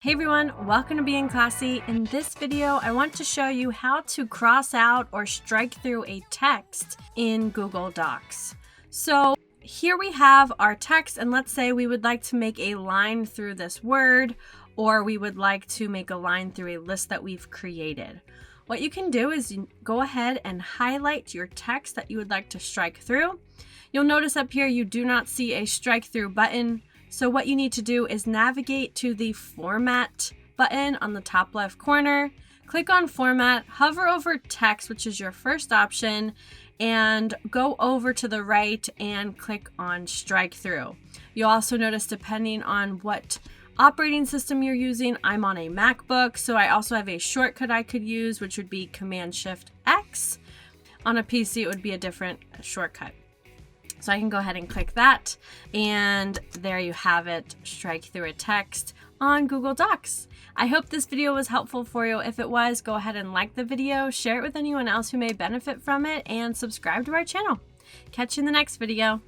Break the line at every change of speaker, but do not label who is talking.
Hey everyone, welcome to Being Classy. In this video, I want to show you how to cross out or strike through a text in Google Docs. So here we have our text, and let's say we would like to make a line through this word, or we would like to make a line through a list that we've created. What you can do is go ahead and highlight your text that you would like to strike through. You'll notice up here you do not see a strike through button. So what you need to do is navigate to the Format button on the top left corner, click on Format, hover over Text, which is your first option, and go over to the right and click on Strike Through. You'll also notice, depending on what operating system you're using, I'm on a MacBook, so I also have a shortcut I could use, which would be Command-Shift-X. On a PC, it would be a different shortcut. So I can go ahead and click that, and there you have it, strike through a text on Google Docs. I hope this video was helpful for you. If it was, go ahead and like the video, share it with anyone else who may benefit from it, and subscribe to our channel. Catch you in the next video.